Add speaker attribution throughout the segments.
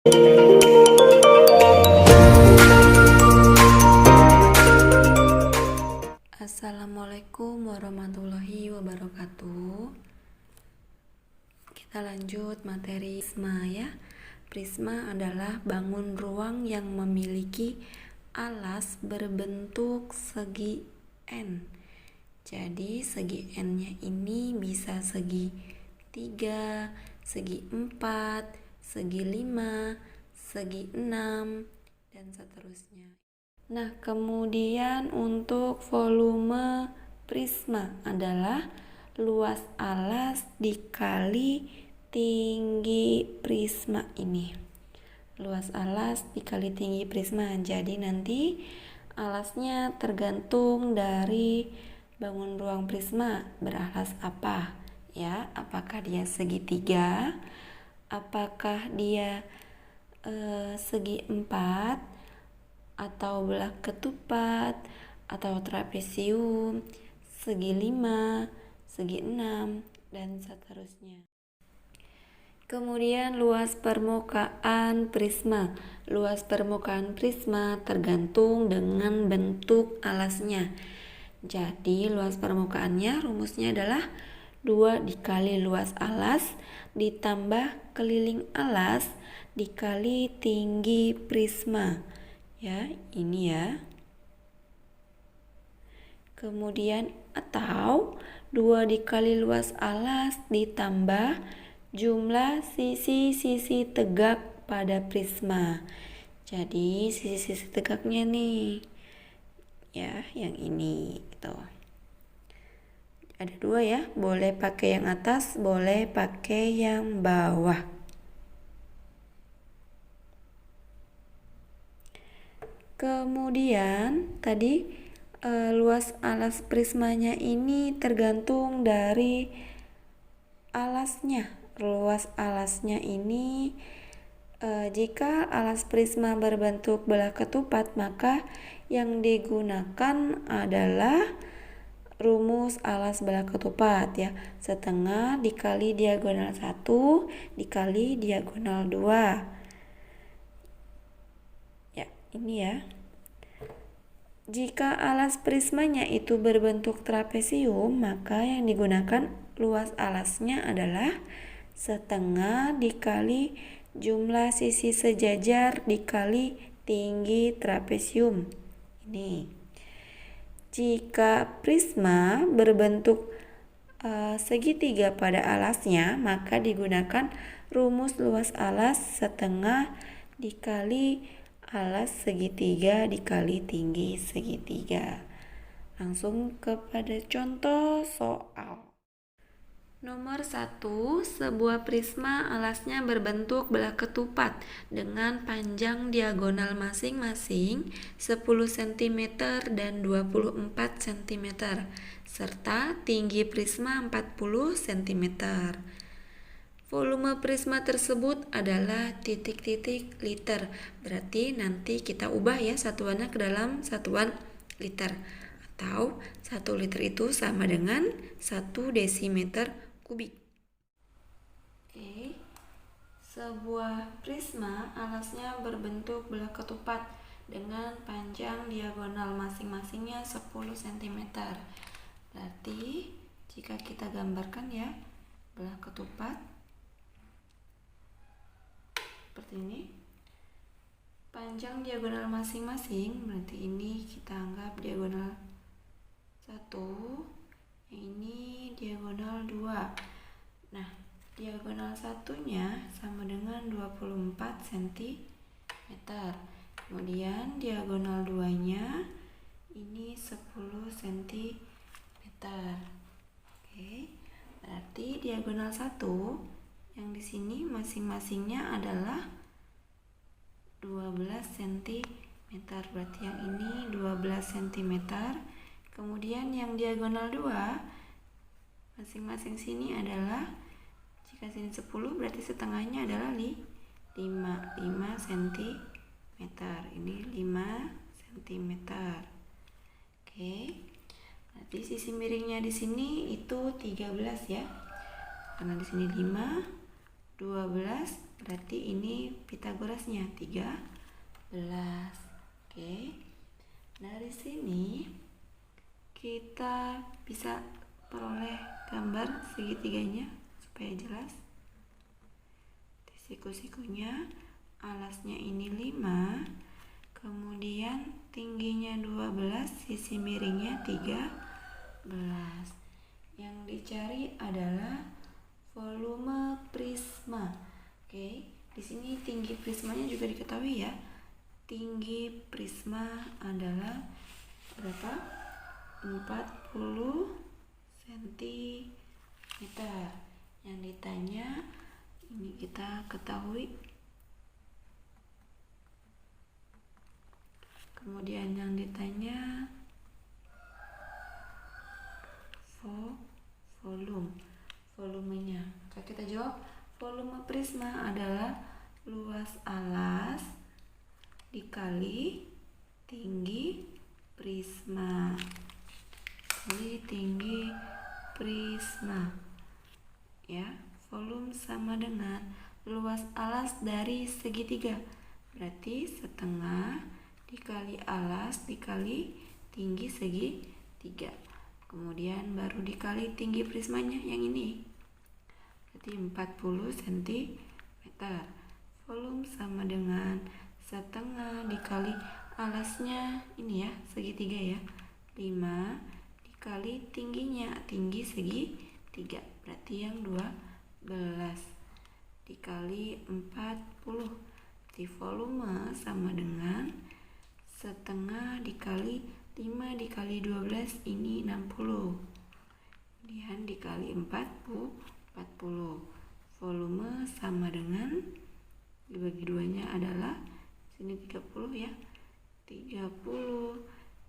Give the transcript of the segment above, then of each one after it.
Speaker 1: Assalamualaikum warahmatullahi wabarakatuh. Kita lanjut materi prisma ya. Prisma adalah bangun ruang yang memiliki alas berbentuk segi N. Jadi segi N-nya ini bisa segi 3, segi 4, segi 5, segi 6, dan seterusnya. Nah, kemudian untuk volume prisma adalah luas alas dikali tinggi prisma ini. Luas alas dikali tinggi prisma. Jadi nanti alasnya tergantung dari bangun ruang prisma beralas apa ya, apakah dia segitiga, apakah dia segi 4, atau belah ketupat, atau trapesium, segi 5, segi 6, dan seterusnya. Kemudian luas permukaan prisma. Luas permukaan prisma tergantung dengan bentuk alasnya. Jadi luas permukaannya rumusnya adalah 2 dikali luas alas ditambah keliling alas dikali tinggi prisma. Ya, ini ya. Kemudian atau 2 dikali luas alas ditambah jumlah sisi-sisi tegak pada prisma. Jadi sisi-sisi tegaknya nih ya, yang ini gitu. Ada 2 ya, boleh pakai yang atas, boleh pakai yang bawah. Kemudian tadi luas alas prismanya ini tergantung dari alasnya. Luas alasnya ini jika alas prisma berbentuk belah ketupat, maka yang digunakan adalah rumus alas belah ketupat ya, setengah dikali diagonal 1 dikali diagonal 2. Ini ya. Jika alas prismanya itu berbentuk trapesium, maka yang digunakan luas alasnya adalah setengah dikali jumlah sisi sejajar dikali tinggi trapesium. Ini. Jika prisma berbentuk segitiga pada alasnya, maka digunakan rumus luas alas setengah dikali alas segitiga dikali tinggi segitiga. Langsung kepada contoh soal. Nomor 1, sebuah prisma alasnya berbentuk belah ketupat dengan panjang diagonal masing-masing 10 cm dan 24 cm serta tinggi prisma 40 cm. Volume prisma tersebut adalah titik-titik liter. Berarti nanti kita ubah ya satuannya ke dalam satuan liter. Atau 1 liter itu sama dengan 1 desimeter kubik. Oke. Sebuah prisma alasnya berbentuk belah ketupat dengan panjang diagonal masing-masingnya 10 cm. Berarti jika kita gambarkan ya belah ketupat seperti ini, panjang diagonal masing-masing berarti ini kita anggap diagonal 1, ini diagonal 2. Nah, diagonal satunya sama dengan 24 cm. Kemudian diagonal 2-nya ini 10 cm. Oke, berarti diagonal 1 yang di sini masing-masingnya adalah 12 cm. Berarti yang ini 12 cm. Kemudian yang diagonal 2 masing-masing sini adalah, jika sini 10 berarti setengahnya adalah 5 cm. Ini 5 cm. Oke. Berarti sisi miringnya di sini itu 13 ya. Karena di sini 5, 12, berarti ini Pitagorasnya 13. Oke. Dari sini kita bisa peroleh gambar segitiganya supaya jelas. Siku-sikunya, alasnya ini 5, kemudian tingginya 12, sisi miringnya 13. Yang dicari adalah volume prisma. Oke, di sini tinggi prismanya juga diketahui ya. Tinggi prisma adalah berapa? 40 cm. Yang ditanya ini kita ketahui. Kemudian yang ditanya volumenya. Maka kita jawab volume prisma adalah luas alas dikali tinggi prisma. Tinggi prisma. Ya, volume sama dengan luas alas dari segitiga. Berarti setengah dikali alas dikali tinggi segitiga. Kemudian baru dikali tinggi prismanya yang ini. Berarti 40 cm. Volume sama dengan setengah dikali alasnya ini ya, segitiga ya. 5 dikali tingginya, tinggi segitiga. Berarti yang 12 dikali 40. Berarti volume sama dengan setengah dikali 5 dikali 12 ini 60. Kemudian dikali 40. Volume sama dengan dibagi duanya adalah sini 30 ya. 30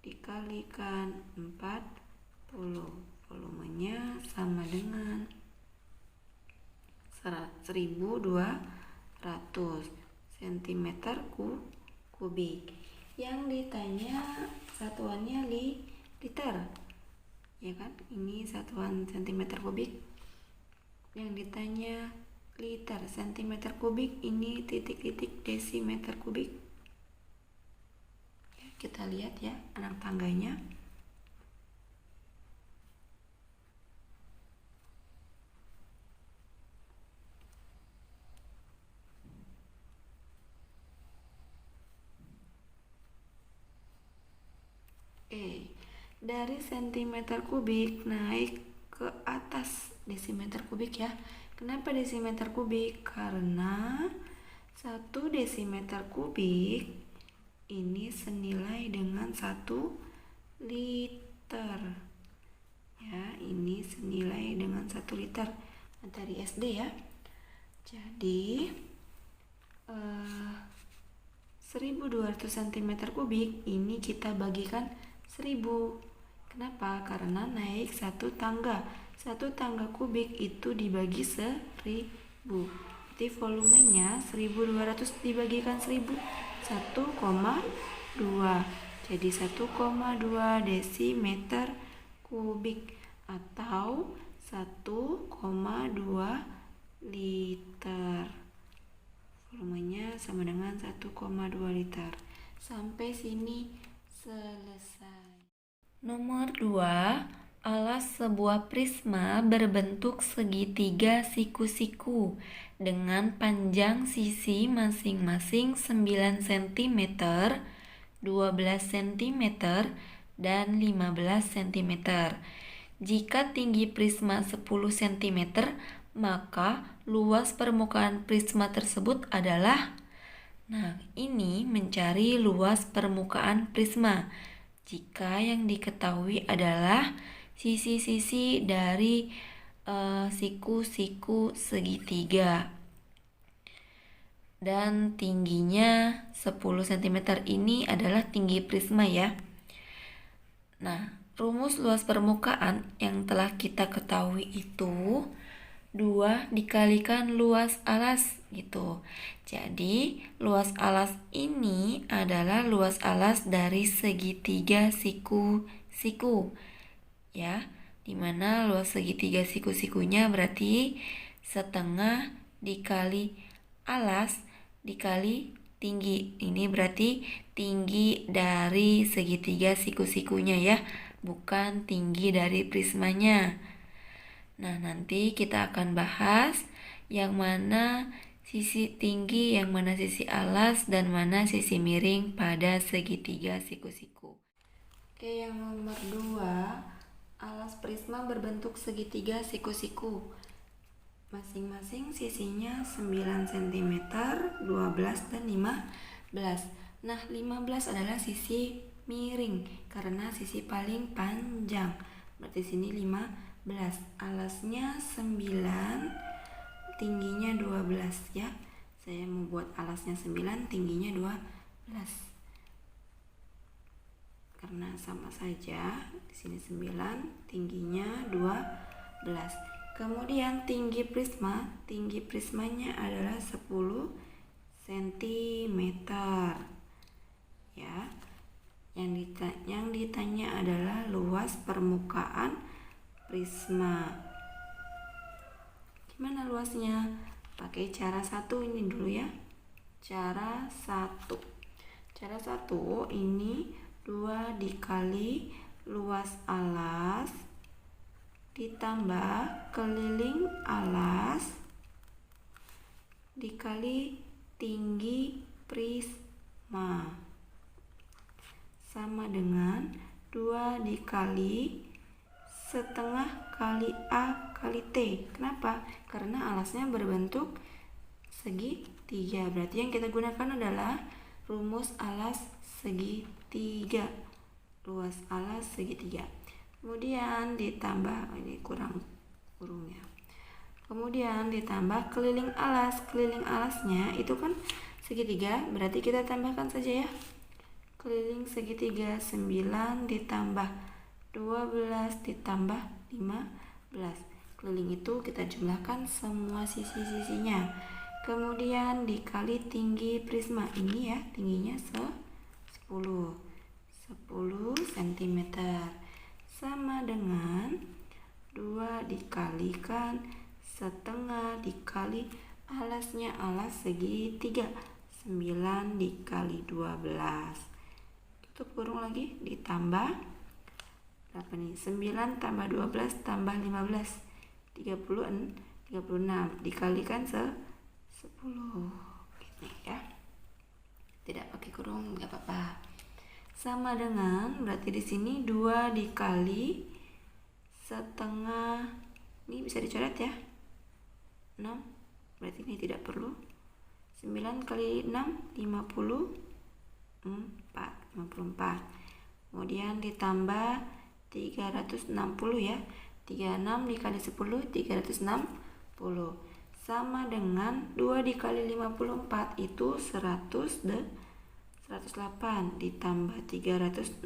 Speaker 1: dikalikan 40. Volumenya sama dengan 1200 cm kubik. Yang ditanya satuannya liter. Ya kan? Ini satuan cm kubik. Yang ditanya liter, cm kubik, ini titik-titik desimeter kubik. Ya, kita lihat ya anak tangganya. Dari cm kubik naik ke atas desimeter kubik ya. Kenapa desimeter kubik? Karena 1 desimeter kubik ini senilai dengan 1 liter. Ya, ini senilai dengan 1 liter. Materi SD ya. Jadi 1200 cm kubik ini kita bagikan 1000. Kenapa? Karena naik 1 tangga. 1 tangga kubik itu dibagi 1000. Jadi volumenya 1200 dibagikan 1000, 1,2. Jadi 1,2 desimeter kubik atau 1,2 liter. Volumenya sama dengan 1,2 liter. Sampai sini selesai. Nomor 2, alas sebuah prisma berbentuk segitiga siku-siku dengan panjang sisi masing-masing 9 cm, 12 cm, dan 15 cm. Jika tinggi prisma 10 cm, maka luas permukaan prisma tersebut adalah. Nah, ini mencari luas permukaan prisma. Jika yang diketahui adalah sisi-sisi dari siku-siku segitiga. Dan tingginya 10 cm ini adalah tinggi prisma ya. Nah, rumus luas permukaan yang telah kita ketahui itu 2 dikalikan luas alas gitu. Jadi luas alas ini adalah luas alas dari segitiga siku-siku ya, dimana luas segitiga siku-sikunya berarti setengah dikali alas dikali tinggi. Ini berarti tinggi dari segitiga siku-sikunya ya, bukan tinggi dari prismanya. Nah, nanti kita akan bahas yang mana sisi tinggi, yang mana sisi alas, dan mana sisi miring pada segitiga siku-siku. Oke, yang nomor 2, alas prisma berbentuk segitiga siku-siku. Masing-masing sisinya 9 cm, 12 dan 15. Nah, 15 adalah sisi miring karena sisi paling panjang. Berarti sini 15. Alasnya 9, tingginya 12 ya. Saya membuat alasnya 9, tingginya 12. Karena sama saja, di sini 9, tingginya 12. Kemudian tinggi prismanya adalah 10 cm. Ya. Yang ditanya adalah luas permukaan prisma. Gimana luasnya? Pakai cara 1 ini dulu ya. Cara 1 ini 2 dikali luas alas ditambah keliling alas dikali tinggi prisma sama dengan 2 dikali setengah kali A kali T. Kenapa? Karena alasnya berbentuk segitiga. Berarti yang kita gunakan adalah rumus alas segitiga. Luas alas segitiga. Kemudian ditambah, ini kurang kurungnya. Kemudian ditambah keliling alas. Keliling alasnya itu kan segitiga, berarti kita tambahkan saja ya. Keliling segitiga 9 ditambah 12 ditambah 15. Keliling itu kita jumlahkan semua sisi-sisinya. Kemudian dikali tinggi prisma. Ini ya, tingginya 10 cm. Sama dengan 2 dikalikan setengah dikali alasnya, alas segitiga 9 dikali 12. Tutup kurung lagi, ditambah berapa nih? 9 tambah 12 tambah 15 36 dikalikan 10 gini ya. Tidak pakai kurung nggak apa-apa. Sama dengan, berarti di sini 2 dikali setengah, ini bisa dicoret ya, 6, berarti ini tidak perlu. 9 kali 6 54. Kemudian ditambah 360 ya. 36 dikali 10 360 sama dengan 2 dikali 54 itu 108 ditambah 360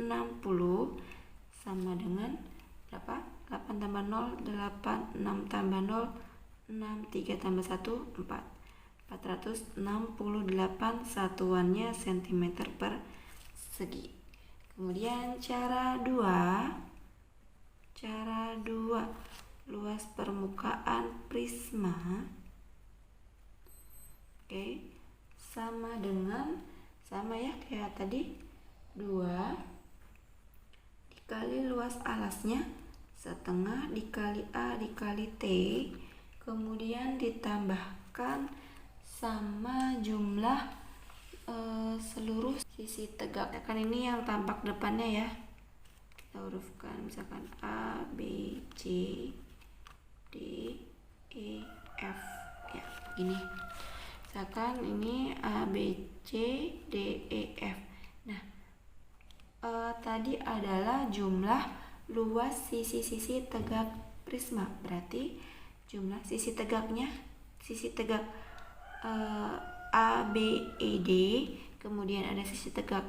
Speaker 1: sama dengan berapa? 8 tambah 0 8, 6 tambah 0 6, 3 tambah 1 4. 468 satuannya cm persegi. Kemudian cara 2, luas permukaan prisma sama dengan, sama ya kayak tadi, 2 dikali luas alasnya setengah dikali A dikali T, kemudian ditambahkan sama jumlah seluruh sisi tegak. Kan ini yang tampak depannya ya, kita hurufkan misalkan A, B, C, D, E, F ya, begini. Misalkan ini A, B, C, D, E, F. Nah, tadi adalah jumlah luas sisi-sisi tegak prisma. Berarti jumlah sisi tegaknya, sisi tegak A, B, E, D. Kemudian ada sisi tegak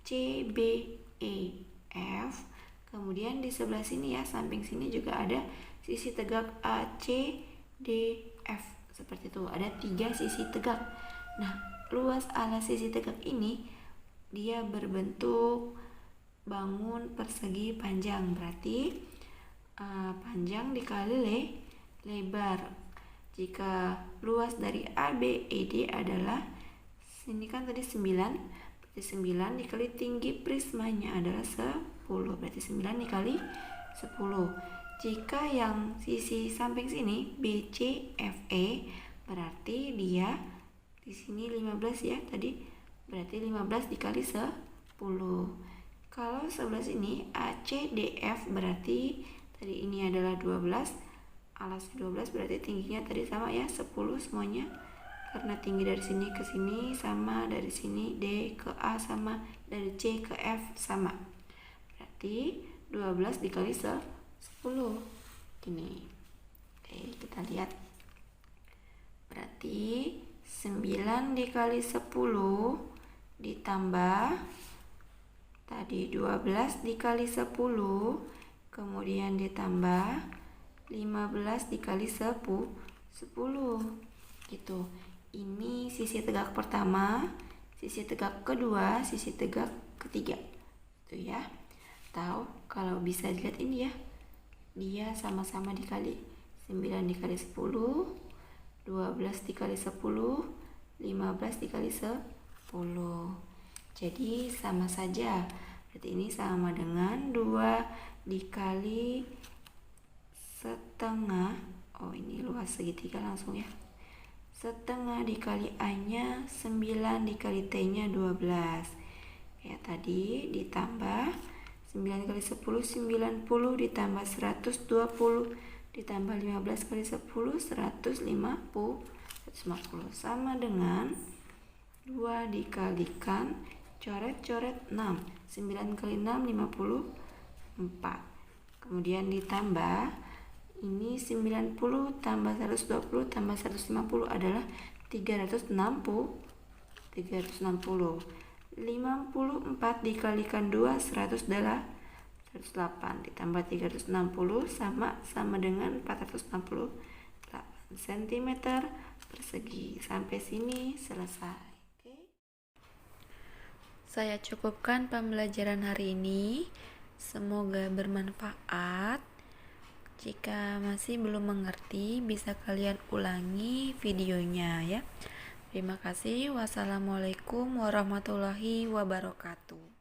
Speaker 1: C, B, E, F. Kemudian di sebelah sini ya, samping sini juga ada sisi tegak A, C, D, F. Seperti itu, ada 3 sisi tegak. Nah, luas alas sisi tegak ini dia berbentuk bangun persegi panjang. Berarti panjang dikali lebar. Jika luas dari ABED adalah, ini kan tadi 9, berarti 9 dikali tinggi prismanya adalah 10, berarti 9 dikali 10. Jika yang sisi samping sini BCFE, berarti dia di sini 15 ya tadi, berarti 15 dikali 10. Kalau sebelah sini ACDF, berarti tadi ini adalah 12, alas 12 berarti tingginya tadi sama ya, 10 semuanya, karena tinggi dari sini ke sini sama, dari sini D ke A sama, dari C ke F sama, berarti 12 dikali 10 gini. Oke, kita lihat, berarti 9 dikali 10 ditambah tadi 12 dikali 10, kemudian ditambah 15 dikali 10 gitu. Ini sisi tegak pertama, sisi tegak kedua, sisi tegak ketiga tuh ya. Atau kalau bisa dilihat ini ya, dia sama-sama dikali, 9 dikali 10, 12 dikali 10, 15 dikali 10, jadi sama saja. Berarti ini sama dengan 2 dikali setengah, oh ini luas segitiga langsung ya, setengah dikali A nya 9 dikali T nya 12 ya tadi, ditambah 9 kali 10 90, ditambah 120, ditambah 15 kali 10 150 sama dengan 2 dikalikan coret-coret 6, 9 kali 6 54, kemudian ditambah ini 90 tambah 120 tambah 150 adalah 360. 54 dikalikan 2 100 adalah 108, ditambah 360 sama dengan 468 cm persegi. Sampai sini selesai. Oke. Saya cukupkan pembelajaran hari ini. Semoga bermanfaat. Jika masih belum mengerti, bisa kalian ulangi videonya ya. Terima kasih. Wassalamualaikum warahmatullahi wabarakatuh.